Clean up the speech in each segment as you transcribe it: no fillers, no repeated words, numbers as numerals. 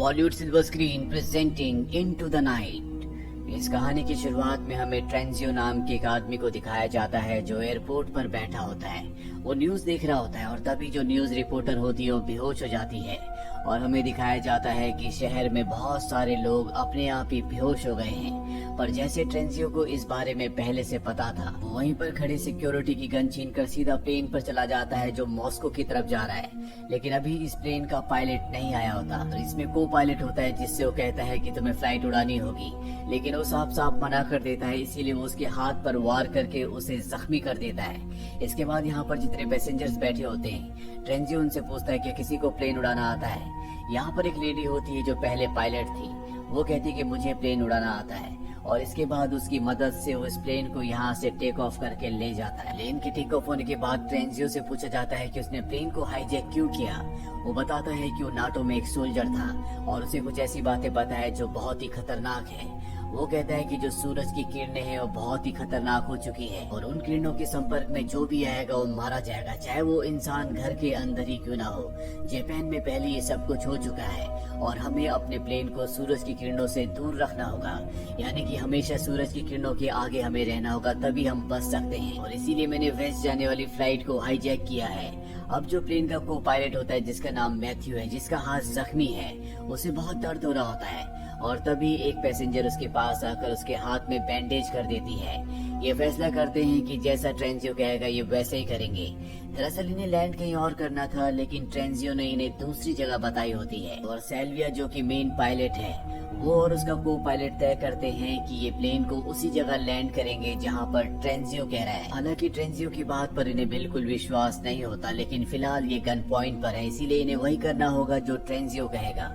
Bollywood silver screen presenting into the night. इस कहानी की शुरुआत में हमें ट्रेंजियो नाम के एक आदमी को दिखाया जाता है जो एयरपोर्ट पर बैठा होता है। वो न्यूज देख रहा होता है और तभी जो न्यूज रिपोर्टर होती है वो बेहोश हो जाती है और हमें दिखाया जाता है कि शहर में बहुत सारे लोग अपने आप ही बेहोश हो गए हैं। पर जैसे ट्रेंजियो को इस बारे में पहले से पता था, वो वहीं पर खड़े सिक्योरिटी की गन छीनकर सीधा प्लेन पर चला जाता है जो मॉस्को की तरफ जा रहा है। लेकिन अभी इस प्लेन का पायलट नहीं आया होता, तो इसमें को पायलट होता है जिससे वो कहता है कि तुम्हें फ्लाइट उड़ानी होगी, लेकिन वो साफ साफ मना कर देता है। इसीलिए वो उसके हाथ पर वार करके उसे जख्मी कर देता है। इसके बाद यहाँ पर जितने पैसेंजर्स बैठे होते हैं, ट्रेंजियो उनसे पूछता है कि किसी को प्लेन उड़ाना आता है। यहाँ पर एक लेडी होती है जो पहले पायलट थी, वो कहती है कि मुझे प्लेन उड़ाना आता है और इसके बाद उसकी मदद से वो इस प्लेन को यहाँ से टेक ऑफ करके ले जाता है। प्लेन के टेक ऑफ होने के बाद ट्रेंजियो से पूछा जाता है कि उसने प्लेन को हाईजैक क्यों किया। वो बताता है कि वो नाटो में एक सोल्जर था और उसे कुछ ऐसी बातें पता है जो बहुत ही खतरनाक है। वो कहता है कि जो सूरज की किरणें हैं वो बहुत ही खतरनाक हो चुकी है और उन किरणों के संपर्क में जो भी आएगा वो मारा जाएगा, चाहे वो इंसान घर के अंदर ही क्यों ना हो। जापान में पहले ये सब कुछ हो चुका है और हमें अपने प्लेन को सूरज की किरणों से दूर रखना होगा, यानी कि हमेशा सूरज की किरणों के आगे हमें रहना होगा, तभी हम बच सकते हैं। और इसीलिए मैंने वेस्ट जाने वाली फ्लाइट को हाईजैक किया है। अब जो प्लेन का को पायलट होता है जिसका नाम मैथ्यू है, जिसका हाथ जख्मी है, उसे बहुत दर्द हो रहा होता है और तभी एक पैसेंजर उसके पास आकर उसके हाथ में बैंडेज कर देती है। ये फैसला करते हैं कि जैसा ट्रेंजियो कहेगा ये वैसे ही करेंगे। दरअसल इन्हें लैंड कहीं और करना था, लेकिन ट्रेंजियो ने इन्हें दूसरी जगह बताई होती है और सेल्विया जो कि मेन पायलट है, वो और उसका को पायलट तय करते हैं कि ये प्लेन को उसी जगह लैंड करेंगे जहाँ पर ट्रेंजियो कह रहा है। हालांकि ट्रेंजियो की बात पर इन्हें बिल्कुल विश्वास नहीं होता, लेकिन फिलहाल ये गन पॉइंट पर है, इसीलिए इन्हें वही करना होगा जो ट्रेंजियो कहेगा।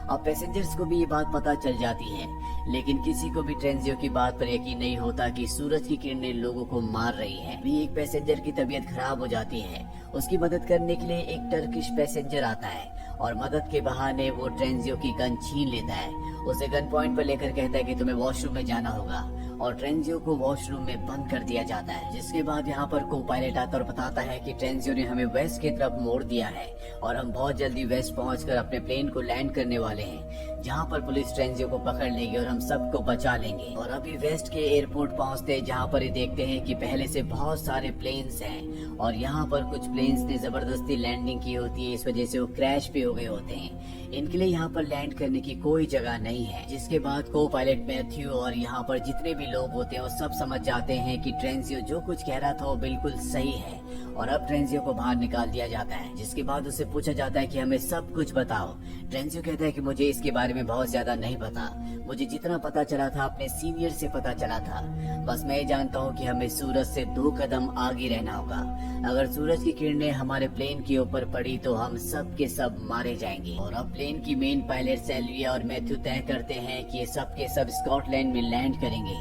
अब पैसेंजर्स को भी ये बात पता चल जाती है, लेकिन किसी को भी ट्रेंजियो की बात पर यकीन नहीं होता कि सूरज की किरणें लोगों को मार रही है। अभी एक पैसेंजर की तबीयत खराब हो जाती है, उसकी मदद करने के लिए एक टर्किश पैसेंजर आता है और मदद के बहाने वो ट्रेंजियो की गन छीन लेता है। उसे गन पॉइंट पर लेकर कहता है कि तुम्हें वॉशरूम में जाना होगा और ट्रेंजियो को वॉशरूम में बंद कर दिया जाता है। जिसके बाद यहाँ पर को पायलट आता और बताता है कि ट्रेंजियो ने हमें वेस्ट की तरफ मोड़ दिया है और हम बहुत जल्दी वेस्ट पहुंचकर अपने प्लेन को लैंड करने वाले हैं, जहाँ पर पुलिस ट्रेंजियो को पकड़ लेगी और हम सबको बचा लेंगे। और अभी वेस्ट के एयरपोर्ट पहुँचते हैं, जहाँ पर ये देखते हैं कि पहले से बहुत सारे प्लेन्स हैं और यहाँ पर कुछ प्लेन्स ने जबरदस्ती लैंडिंग की होती है, इस वजह से वो क्रैश भी हो गए होते हैं। इनके लिए यहाँ पर लैंड करने की कोई जगह नहीं है। जिसके बाद को पायलट मैथ्यू और यहाँ पर जितने भी लोग होते हैं वो सब समझ जाते हैं कि ट्रेंजियो जो कुछ कह रहा था वो बिल्कुल सही है और अब ट्रेंजियो को बाहर निकाल दिया जाता है। जिसके बाद उससे पूछा जाता है कि हमें सब कुछ बताओ। ट्रेंजियो कहता है कि मुझे इसके बारे में बहुत ज्यादा नहीं पता, मुझे जितना पता चला था अपने सीनियर से पता चला था। बस मैं ये जानता हूँ कि हमें सूरज से 2 कदम आगे रहना होगा। अगर सूरज की किरणें हमारे प्लेन के ऊपर पड़ी तो हम सब के सब मारे जाएंगे। और अब प्लेन की मेन पायलट सेल्विया और मैथ्यू तय करते हैं कि ये सब के सब स्कॉटलैंड में लैंड करेंगे,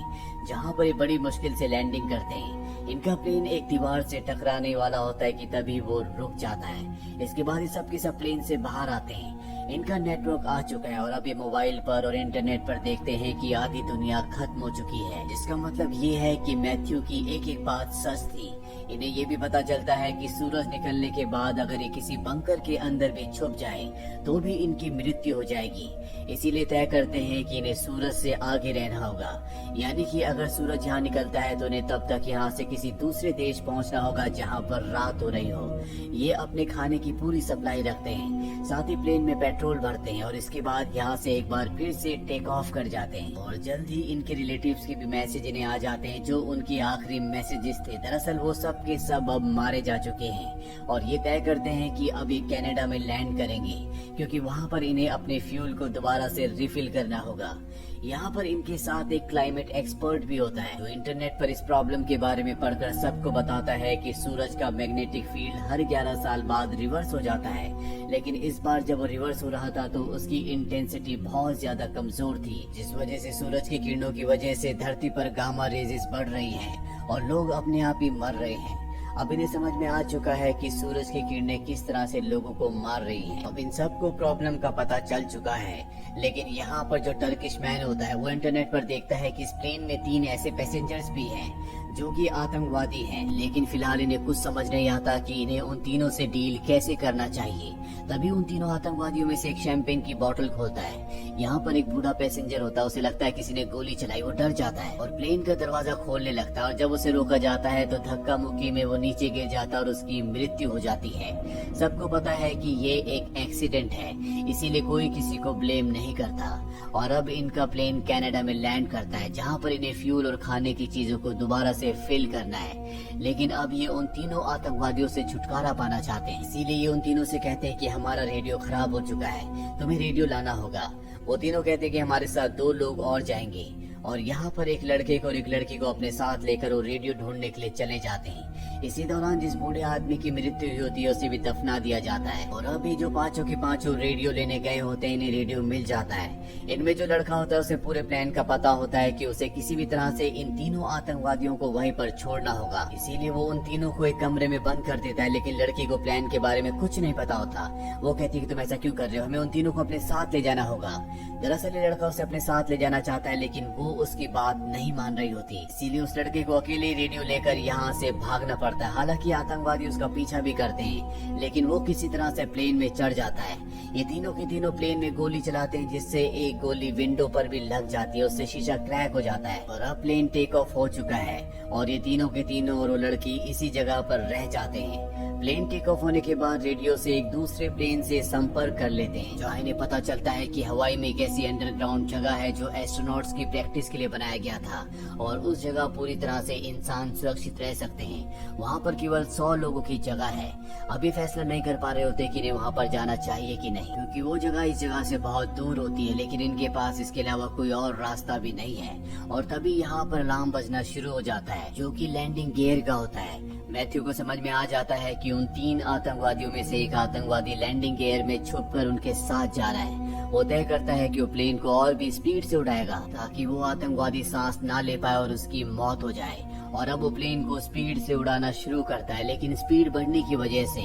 जहाँ पर ये बड़ी मुश्किल से लैंडिंग करते हैं। इनका प्लेन एक दीवार से टकराने वाला होता है कि तभी वो रुक जाता है। इसके बाद ये सब के सब प्लेन से बाहर आते हैं। इनका नेटवर्क आ चुका है और अब ये मोबाइल पर और इंटरनेट पर देखते हैं कि आधी दुनिया खत्म हो चुकी है, जिसका मतलब ये है कि मैथ्यू की एक एक बात सच थी। इन्हें ये भी पता चलता है कि सूरज निकलने के बाद अगर ये किसी बंकर के अंदर भी छुप जाए तो भी इनकी मृत्यु हो जाएगी। इसीलिए तय करते हैं कि इन्हें सूरज से आगे रहना होगा, यानी कि अगर सूरज यहाँ निकलता है तो इन्हें तब तक यहाँ से किसी दूसरे देश पहुँचना होगा जहाँ पर रात हो रही हो। ये अपने खाने की पूरी सप्लाई रखते हैं, साथ ही प्लेन में पेट्रोल भरते हैं और इसके बाद यहाँ से एक बार फिर से टेक ऑफ कर जाते हैं। और जल्द ही इनके रिलेटिव्स के भी मैसेज इन्हें आ जाते हैं, जो उनकी आखिरी मैसेजेस थे। दरअसल वो सब के सब अब मारे जा चुके हैं और ये तय करते हैं कि अब ये कनाडा में लैंड करेंगे, क्योंकि वहाँ पर इन्हें अपने फ्यूल को दोबारा से रिफिल करना होगा। यहाँ पर इनके साथ एक क्लाइमेट एक्सपर्ट भी होता है, जो इंटरनेट पर इस प्रॉब्लम के बारे में पढ़कर सबको बताता है कि सूरज का मैग्नेटिक फील्ड हर 11 साल बाद रिवर्स हो जाता है। लेकिन इस बार जब वो रिवर्स हो रहा था तो उसकी इंटेंसिटी बहुत ज्यादा कमजोर थी, जिस वजह से सूरज की किरणों की वजह से धरती पर गामा रेजेस बढ़ रही हैं और लोग अपने आप ही मर रहे हैं। अब इन्हें समझ में आ चुका है कि सूरज की किरणें किस तरह से लोगों को मार रही हैं। अब इन सबको प्रॉब्लम का पता चल चुका है, लेकिन यहाँ पर जो टर्किश मैन होता है वो इंटरनेट पर देखता है कि इस प्लेन में 3 ऐसे पैसेंजर्स भी हैं जो कि आतंकवादी हैं, लेकिन फिलहाल इन्हें कुछ समझ नहीं आता कि इन्हें उन तीनों से डील कैसे करना चाहिए। तभी उन तीनों आतंकवादियों में से एक शैंपेन की बोतल खोलता है। यहाँ पर एक बूढ़ा पैसेंजर होता है, उसे लगता है किसी ने गोली चलाई, वो डर जाता है और प्लेन का दरवाजा खोलने लगता है और जब उसे रोका जाता है तो धक्का मुक्की में वो नीचे गिर जाता है और उसकी मृत्यु हो जाती है। सबको पता है कि ये एक एक्सीडेंट है, इसीलिए कोई किसी को ब्लेम नहीं करता और अब इनका प्लेन कनाडा में लैंड करता है, जहाँ पर इन्हें फ्यूल और खाने की चीजों को दोबारा से फिल करना है। लेकिन अब ये उन तीनों आतंकवादियों से छुटकारा पाना चाहते हैं, इसीलिए ये उन तीनों से कहते हैं कि हमारा रेडियो खराब हो चुका है, तुम्हें रेडियो लाना होगा। वो तीनों कहते हैं कि हमारे साथ 2 लोग और जाएंगे और यहाँ पर एक लड़के को और एक लड़की को अपने साथ लेकर वो रेडियो ढूंढने के लिए चले जाते हैं। इसी दौरान जिस बूढ़े आदमी की मृत्यु हुई होती है उसे भी दफना दिया जाता है और अभी जो पांचों के पांचों रेडियो लेने गए होते हैं, इन्हें रेडियो मिल जाता है। इनमें जो लड़का होता है उसे पूरे प्लान का पता होता है कि उसे किसी भी तरह से इन तीनों आतंकवादियों को वहीं पर छोड़ना होगा, इसीलिए वो उन तीनों को एक कमरे में बंद कर देता है। लेकिन लड़की को प्लान के बारे में कुछ नहीं पता होता। वो कहती है कि तुम ऐसा क्यों कर रहे हो, हमें उन तीनों को अपने साथ ले जाना होगा। दरअसल ये लड़का उसे अपने साथ ले जाना चाहता है, लेकिन वो उसकी बात नहीं मान रही होती, इसीलिए उस लड़के को अकेले रेडियो लेकर यहाँ से भागना पड़ता है। हालांकि आतंकवादी उसका पीछा भी करते हैं, लेकिन वो किसी तरह से प्लेन में चढ़ जाता है। ये तीनों के तीनों प्लेन में गोली चलाते हैं, जिससे एक गोली विंडो पर भी लग जाती है, उससे शीशा क्रैक हो जाता है और अब प्लेन टेक ऑफ हो चुका है और ये तीनों के तीनों और वो लड़की इसी जगह पर रह जाते हैं। प्लेन टेक ऑफ होने के बाद रेडियो से एक दूसरे प्लेन से संपर्क कर लेते हैं, जहाँ इन्हें पता चलता है कि हवाई में एक ऐसी अंडरग्राउंड जगह है जो एस्ट्रोनॉट्स की प्रैक्टिस के लिए बनाया गया था और उस जगह पूरी तरह से इंसान सुरक्षित रह सकते हैं। वहाँ पर केवल 100 लोगों की जगह है। अभी फैसला नहीं कर पा रहे होते कि इन्हें वहाँ पर जाना चाहिए कि नहीं, क्योंकि वो जगह इस जगह से बहुत दूर होती है, लेकिन इनके पास इसके अलावा कोई और रास्ता भी नहीं है। और तभी यहाँ पर अलार्म बजना शुरू हो जाता है, जो कि लैंडिंग गियर का होता है। मैथ्यू को समझ में आ जाता है कि उन 3 आतंकवादियों में से एक आतंकवादी लैंडिंग गियर में छुपकर उनके साथ जा रहा है। वो तय करता है कि वो प्लेन को और भी स्पीड से उड़ाएगा ताकि वो आतंकवादी सांस ना ले पाए और उसकी मौत हो जाए। और अब वो प्लेन को स्पीड से उड़ाना शुरू करता है, लेकिन स्पीड बढ़ने की वजह से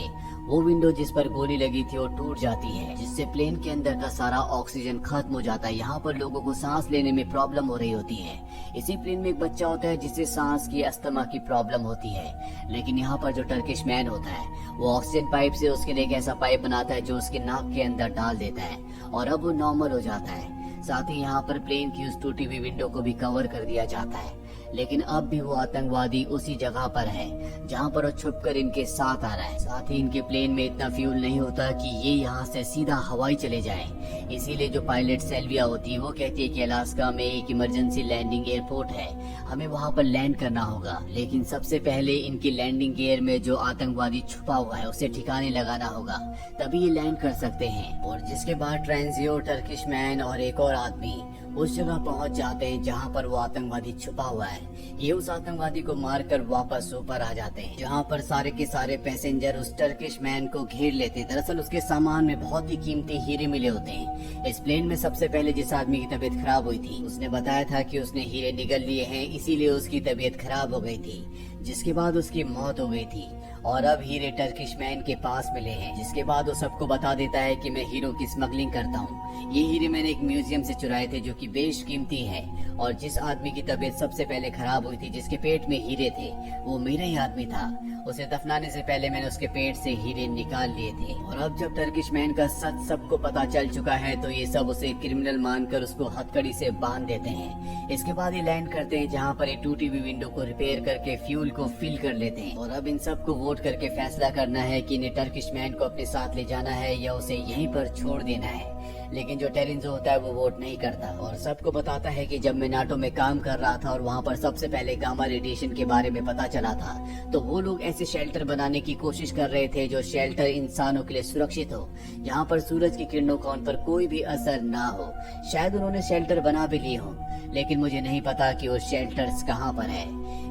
वो विंडो जिस पर गोली लगी थी वो टूट जाती है, जिससे प्लेन के अंदर का सारा ऑक्सीजन खत्म हो जाता है। यहाँ पर लोगों को सांस लेने में प्रॉब्लम हो रही होती है। इसी प्लेन में एक बच्चा होता है जिससे सांस की अस्थमा की प्रॉब्लम होती है, लेकिन यहाँ पर जो टर्किश मैन होता है वो ऑक्सीजन पाइप से उसके लिए एक ऐसा पाइप बनाता है जो उसके नाक के अंदर डाल देता है और अब वो नॉर्मल हो जाता है। साथ ही यहाँ पर प्लेन की उस टूटी हुई विंडो को भी कवर कर दिया जाता है, लेकिन अब भी वो आतंकवादी उसी जगह पर है जहाँ पर वो छुपकर इनके साथ आ रहा है। साथ ही इनके प्लेन में इतना फ्यूल नहीं होता कि ये यहाँ से सीधा हवाई चले जाएं। इसीलिए जो पायलट सेल्विया होती है वो कहती है कि अलास्का में एक इमरजेंसी लैंडिंग एयरपोर्ट है, हमें वहाँ पर लैंड करना होगा। लेकिन सबसे पहले इनकी लैंडिंग गियर में जो आतंकवादी छुपा हुआ है उसे ठिकाने लगाना होगा, तभी ये लैंड कर सकते हैं। और जिसके बाद ट्रांजियो, टर्किश मैन और एक और आदमी उस जगह पहुंच जाते हैं जहां पर वो आतंकवादी छुपा हुआ है। ये उस आतंकवादी को मारकर वापस ऊपर आ जाते हैं, जहां पर सारे के सारे पैसेंजर उस टर्किश मैन को घेर लेते हैं। दरअसल उसके सामान में बहुत ही कीमती हीरे मिले होते हैं। इस प्लेन में सबसे पहले जिस आदमी की तबीयत खराब हुई थी उसने बताया था कि उसने हीरे निगल लिए हैं, इसीलिए उसकी तबीयत खराब हो गई थी, जिसके बाद उसकी मौत हो गई थी। और अब हीरे टर्किश मैन के पास मिले हैं, जिसके बाद वो सबको बता देता है कि मैं हीरो की स्मगलिंग करता हूँ। ये हीरे मैंने एक म्यूजियम से चुराए थे जो कि बेशकीमती है, और जिस आदमी की तबीयत सबसे पहले खराब हुई थी, जिसके पेट में हीरे थे, वो मेरा ही आदमी था। उसे दफनाने से पहले मैंने उसके पेट से हीरे निकाल लिए थे। और अब जब टर्किश मैन का सच सबको पता चल चुका है तो ये सब उसे क्रिमिनल मानकर उसको हथकड़ी से बांध देते हैं। इसके बाद ये लैंड करते हैं जहाँ पर एक टूटी हुई विंडो को रिपेयर करके फ्यूल को फिल कर लेते हैं। और अब इन सबको वोट करके फैसला करना है कि इन्हें टर्किश मैन को अपने साथ ले जाना है या उसे यहीं पर छोड़ देना है। लेकिन जो टेरेंजो होता है वो वोट नहीं करता और सबको बताता है कि जब मैं नाटो में काम कर रहा था और वहाँ पर सबसे पहले गामा रेडिएशन के बारे में पता चला था, तो वो लोग ऐसे शेल्टर बनाने की कोशिश कर रहे थे जो शेल्टर इंसानों के लिए सुरक्षित हो, जहाँ पर सूरज की किरणों का उन पर कोई भी असर ना हो। शायद उन्होंने शेल्टर बना भी लिए हो, लेकिन मुझे नहीं पता कि वो शेल्टर्स कहाँ पर है।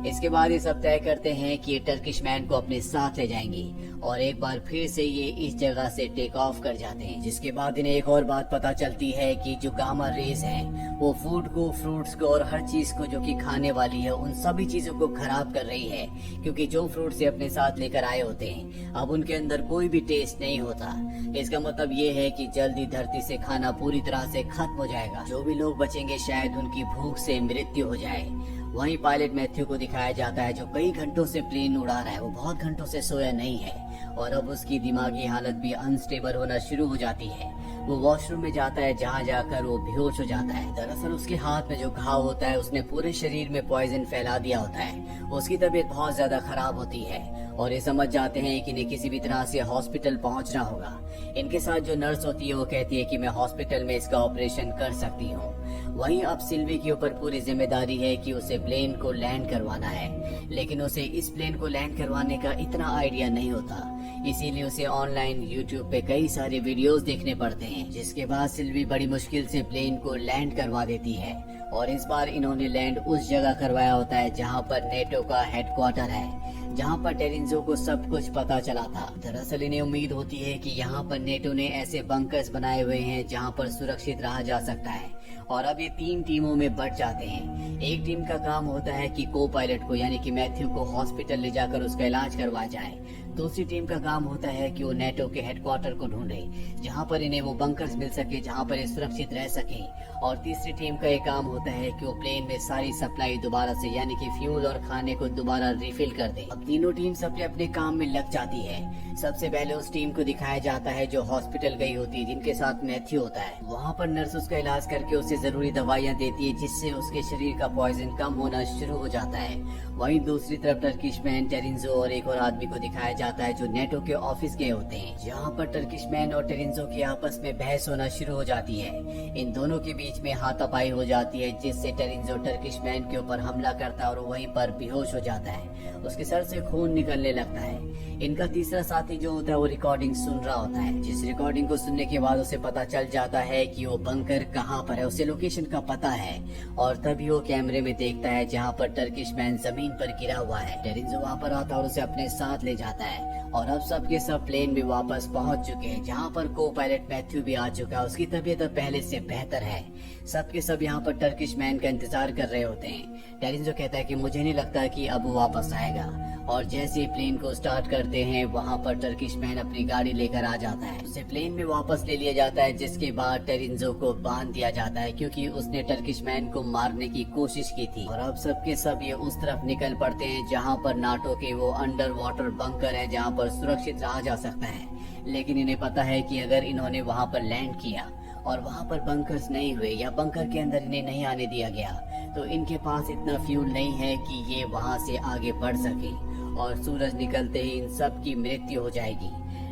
इसके बाद ये सब तय करते हैं कि ये टर्किश मैन को अपने साथ ले जाएंगे और एक बार फिर से ये इस जगह से टेक ऑफ कर जाते हैं। जिसके बाद इन्हें एक और बात पता चलती है कि जो गामा रेज है वो फूड को, फ्रूट्स को और हर चीज को जो कि खाने वाली है उन सभी चीजों को खराब कर रही है, क्योंकि जो फ्रूट से अपने साथ लेकर आए होते हैं अब उनके अंदर कोई भी टेस्ट नहीं होता। इसका मतलब ये है कि जल्दी धरती से खाना पूरी तरह से खत्म हो जाएगा। जो भी लोग बचेंगे शायद उनकी भूख से मृत्यु हो जाए। वहीं पायलट मैथ्यू को दिखाया जाता है जो कई घंटों से प्लेन उड़ा रहा है। वो बहुत घंटों से सोया नहीं है और अब उसकी दिमागी हालत भी अनस्टेबल होना शुरू हो जाती है। वो वॉशरूम में जाता है जहाँ जाकर वो बेहोश हो जाता है। दरअसल उसके हाथ में जो घाव होता है उसने पूरे शरीर में पॉइजन फैला दिया होता है। उसकी तबीयत बहुत ज्यादा खराब होती है और ये समझ जाते हैं कि इन्हें किसी भी तरह से हॉस्पिटल पहुंचना होगा। इनके साथ जो नर्स होती है वो कहती है कि मैं हॉस्पिटल में इसका ऑपरेशन कर सकती हूँ। वहीं अब सिल्वी के ऊपर पूरी जिम्मेदारी है कि उसे प्लेन को लैंड करवाना है, लेकिन उसे इस प्लेन को लैंड करवाने का इतना आइडिया नहीं होता। इसीलिए उसे ऑनलाइन यूट्यूब पे कई सारे वीडियोस देखने पड़ते हैं, जिसके बाद सिल्वी बड़ी मुश्किल से प्लेन को लैंड करवा देती है। और इस बार इन्होंने लैंड उस जगह करवाया होता है जहाँ पर नेटो का हेडक्वार्टर है, जहाँ पर टेरिंजो को सब कुछ पता चला था। दरअसल इन्हें उम्मीद होती है कि यहाँ पर नेटो ने ऐसे बंकर्स बनाए हुए हैं जहाँ पर सुरक्षित रहा जा सकता है। और अब ये 3 टीमों में बट जाते हैं। एक टीम का काम होता है कि को पायलट को यानी कि मैथ्यू को हॉस्पिटल ले जाकर उसका इलाज करवाया जाए। दूसरी टीम का काम होता है कि वो नेटो के हेडक्वार्टर को ढूंढे जहां पर इन्हें वो बंकर्स मिल सके, जहां पर ये सुरक्षित रह सके। और तीसरी टीम का ये काम होता है कि वो प्लेन में सारी सप्लाई दोबारा से यानी कि फ्यूल और खाने को दोबारा रिफिल कर दे। अब तीनों टीम्स अपने अपने काम में लग जाती है। सबसे पहले उस टीम को दिखाया जाता है जो हॉस्पिटल गई होती है, जिनके साथ मैथ्यू होता है। वहाँ पर नर्स उसका इलाज करके उसे जरूरी दवाइयाँ देती है जिससे उसके शरीर का पॉइजन कम होना शुरू हो जाता है। वहीं दूसरी तरफ टर्किश मैन, टेरिंजो और एक और आदमी को दिखाया जाता है जो नेटो के ऑफिस गए होते हैं, जहाँ पर टर्किश मैन और टेरिंजो की आपस में बहस होना शुरू हो जाती है। इन दोनों के बीच में हाथापाई हो जाती है जिससे टेरिंजो टर्किश मैन के ऊपर हमला करता है और वहीं पर बेहोश हो जाता है। उसके सर से खून निकलने लगता है। इनका तीसरा साथी जो होता है वो रिकॉर्डिंग सुन रहा होता है, जिस रिकॉर्डिंग को सुनने के बाद उसे पता चल जाता है कि वो बंकर कहाँ पर है। उसे लोकेशन का पता है और तभी वो कैमरे में देखता है जहाँ पर टर्किश मैन जमीन पर गिरा हुआ है। टेरिंजो वहाँ पर आता है और उसे अपने साथ ले जाता है। और अब सबके सब प्लेन में वापस पहुंच चुके हैं, जहाँ पर को पायलट मैथ्यू भी आ चुका है। उसकी तबीयत अब पहले से बेहतर है। सबके सब यहाँ पर टर्किश मैन का इंतजार कर रहे होते हैं। टेरिंजो कहता है कि मुझे नहीं लगता कि अब वो वापस आएगा। और जैसे ही प्लेन को स्टार्ट करते हैं वहाँ पर टर्किश मैन अपनी गाड़ी लेकर आ जाता है। उसे प्लेन में वापस ले लिया जाता है, जिसके बाद टेरिंजो को बांध दिया जाता है क्योंकि उसने टर्किश मैन को मारने की कोशिश की थी। और अब सबके सब ये उस तरफ निकल पड़ते हैं जहाँ पर नाटो के वो अंडर वाटर बंकर है, जहाँ पर सुरक्षित रहा जा सकता है। लेकिन इन्हें पता है कि अगर इन्होंने वहाँ पर लैंड किया और वहाँ पर बंकर्स नहीं हुए या बंकर के अंदर इन्हें नहीं आने दिया गया तो इनके पास इतना फ्यूल नहीं है कि ये वहाँ से आगे बढ़ सके और सूरज निकलते ही इन सब की मृत्यु हो जाएगी।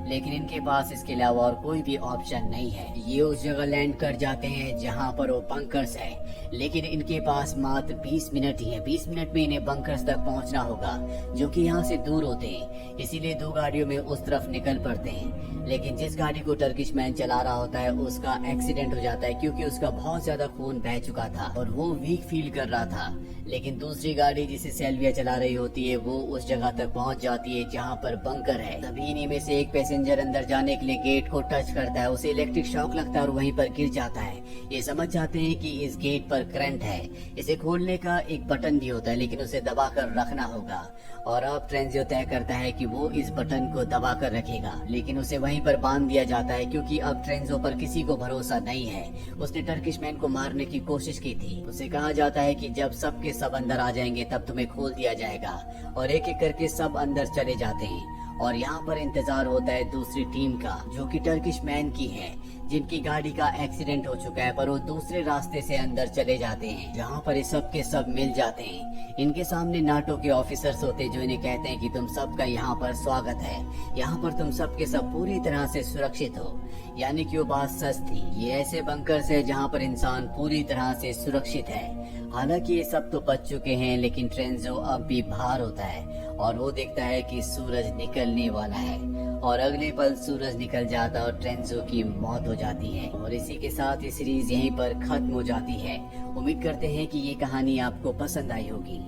लेकिन इनके पास इसके अलावा और कोई भी ऑप्शन नहीं है। ये उस जगह लैंड कर जाते हैं जहाँ पर वो बंकर्स है, लेकिन इनके पास मात्र 20 मिनट ही है। 20 मिनट में इन्हें बंकर्स तक पहुँचना होगा जो कि यहाँ से दूर होते हैं। इसीलिए 2 गाड़ियों में उस तरफ निकल पड़ते हैं। लेकिन जिस गाड़ी को टर्किश मैन चला रहा होता है उसका एक्सीडेंट हो जाता है क्योंकि उसका बहुत ज्यादा खून बह चुका था और वो वीक फील कर रहा था। लेकिन दूसरी गाड़ी जिसे सेल्विया चला रही होती है वो उस जगह तक पहुंच जाती है जहां पर बंकर है। तभी इन्हीं में से एक पैसेंजर अंदर जाने के लिए गेट को टच करता है। उसे इलेक्ट्रिक शॉक लगता है और वहीं पर गिर जाता है। ये समझ जाते हैं कि इस गेट पर करंट है। इसे खोलने का एक बटन भी होता है लेकिन उसे दबा कर रखना होगा। और अब ट्रेंजियो तय करता है कि वो इस बटन को दबा कर रखेगा, लेकिन उसे वहीं पर बांध दिया जाता है क्योंकि अब ट्रेंजियो पर किसी को भरोसा नहीं है। उसने टर्किश मैन को मारने की कोशिश की थी। उसे कहा जाता है कि जब सबके सब अंदर आ जाएंगे तब तुम्हें खोल दिया जाएगा। और एक एक करके सब अंदर चले जाते हैं और यहाँ पर इंतजार होता है दूसरी टीम का जो कि टर्किश मैन की है, जिनकी गाड़ी का एक्सीडेंट हो चुका है पर वो दूसरे रास्ते से अंदर चले जाते हैं जहाँ पर ये सब के सब मिल जाते हैं। इनके सामने नाटो के ऑफिसर्स होते हैं जो इन्हें कहते हैं कि तुम सबका यहाँ पर स्वागत है, यहाँ पर तुम सब के सब पूरी तरह से सुरक्षित हो। यानी कि वो बात सच थी। ये ऐसे बंकर्स है जहाँ पर इंसान पूरी तरह से सुरक्षित है। हालांकि ये सब तो बच चुके हैं लेकिन ट्रेंजो अब भी बाहर होता है और वो देखता है कि सूरज निकलने वाला है और अगले पल सूरज निकल जाता है और ट्रेंजो की मौत हो जाती है। और इसी के साथ ये सीरीज यहीं पर खत्म हो जाती है। उम्मीद करते हैं कि ये कहानी आपको पसंद आई होगी।